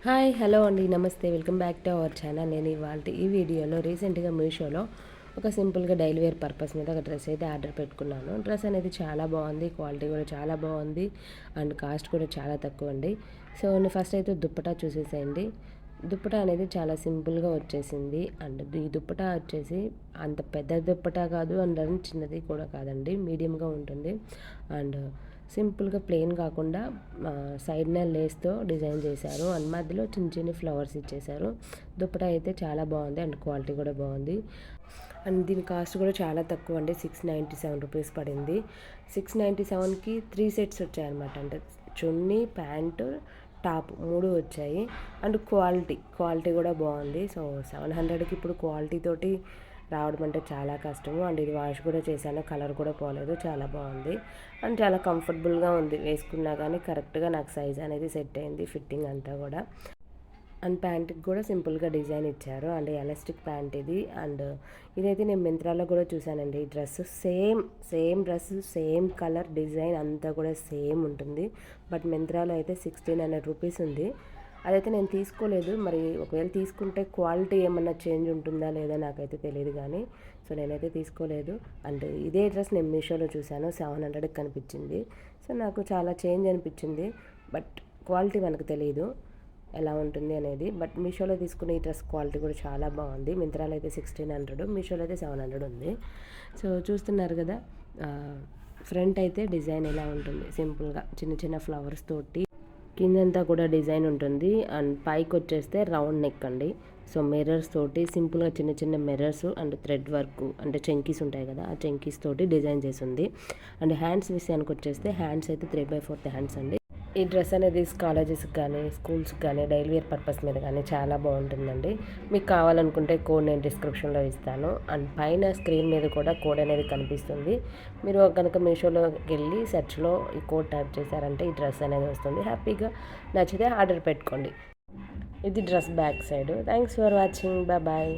Hi hello అండి నమస్తే welcome back to our channel. నేను ఇవాళ ఈ వీడియోలో రీసెంట్గా మీషోలో ఒక సింపుల్గా డైలీ వేర్ పర్పస్ మీద ఒక డ్రెస్ అయితే ఆర్డర్ పెట్టుకున్నాను. డ్రెస్ అనేది చాలా బాగుంది, క్వాలిటీ కూడా చాలా బాగుంది అండ్ కాస్ట్ కూడా చాలా తక్కువ అండి. సో నేను ఫస్ట్ అయితే దుప్పటా చూసేసేయండి. దుప్పటా అనేది చాలా సింపుల్గా వచ్చేసింది అండ్ ఈ దుప్పటా వచ్చేసి అంత పెద్ద దుప్పటా కాదు అండ్ చిన్నది కూడా కాదండి, మీడియంగా ఉంటుంది అండ్ సింపుల్గా ప్లెయిన్ కాకుండా సైడ్న లేస్తో డిజైన్ చేశారు అండ్ మధ్యలో చిన్న చిన్న ఫ్లవర్స్ ఇచ్చేశారు. దుప్పటా అయితే చాలా బాగుంది అండ్ క్వాలిటీ కూడా బాగుంది అండ్ దీని కాస్ట్ కూడా చాలా తక్కువ అండి. 697 రూపీస్ పడింది. 697కి 3 సెట్స్ వచ్చాయన్నమాట. అంటే చున్నీ, ప్యాంటు, టాప్ 3 వచ్చాయి అండ్ క్వాలిటీ కూడా బాగుంది. సో 700కి ఇప్పుడు క్వాలిటీ తోటి రావడం అంటే చాలా కష్టము అండ్ ఇది వాష్ కూడా చేశాను, కలర్ కూడా పోలేదు, చాలా బాగుంది అండ్ చాలా కంఫర్టబుల్గా ఉంది. వేసుకున్నా కానీ కరెక్ట్గా నాకు సైజ్ అనేది సెట్ అయింది, ఫిట్టింగ్ అంతా కూడా. అండ్ ప్యాంట్కి కూడా సింపుల్గా డిజైన్ ఇచ్చారు అండ్ ఎలాస్టిక్ ప్యాంట్ ఇది అండ్ ఇదైతే నేను మింత్రాలో కూడా చూశానండి. ఈ dress same dress, same colour, design అంతా కూడా సేమ్ ఉంటుంది. బట్ మింత్రాలో అయితే 1600 రూపీస్ ఉంది. అదైతే నేను తీసుకోలేదు. మరి ఒకవేళ తీసుకుంటే క్వాలిటీ ఏమన్నా చేంజ్ ఉంటుందా లేదా నాకైతే తెలియదు కానీ సో నేనైతే తీసుకోలేదు. అండ్ ఇదే డ్రెస్ నేను మీషోలో చూశాను, 700కి కనిపించింది. సో నాకు చాలా చేంజ్ అనిపించింది. బట్ క్వాలిటీ మనకు తెలియదు ఎలా ఉంటుంది అనేది. బట్ మీషోలో తీసుకున్న ఈ డ్రెస్ క్వాలిటీ కూడా చాలా బాగుంది. మింత్రాలో అయితే 1600, మీషోలో అయితే 700 ఉంది. సో చూస్తున్నారు కదా, ఫ్రంట్ అయితే డిజైన్ ఎలా ఉంటుంది, సింపుల్గా చిన్న చిన్న ఫ్లవర్స్ తోటి కిందంతా కూడా డిజైన్ ఉంటుంది అండ్ పైకి వచ్చేస్తే రౌండ్ నెక్ అండి. సో మిర్రర్స్ తోటి సింపుల్గా చిన్న చిన్న మిర్రర్స్ అండ్ థ్రెడ్ వర్క్ అంటే చెంకీస్ ఉంటాయి కదా, ఆ చెంకీస్ తోటి డిజైన్ చేసి ఉంది. అండ్ హ్యాండ్స్ విషయానికి వచ్చేస్తే హ్యాండ్స్ అయితే 3/4 హ్యాండ్స్ అండి. ఈ డ్రెస్ అనేది కాలేజెస్కి కానీ స్కూల్స్కి కానీ డైలీ వేర్ పర్పస్ మీద కానీ చాలా బాగుంటుందండి. మీకు కావాలనుకుంటే కోడ్ నేను డిస్క్రిప్షన్లో ఇస్తాను అండ్ పైన స్క్రీన్ మీద కూడా కోడ్ అనేది కనిపిస్తుంది. మీరు కనుక మీషోలోకి వెళ్ళి సెర్చ్లో ఈ కోడ్ టైప్ చేశారంటే ఈ డ్రెస్ అనేది వస్తుంది. హ్యాపీగా నచ్చితే ఆర్డర్ పెట్టుకోండి. ఇది dress back side. Thanks for watching, bye.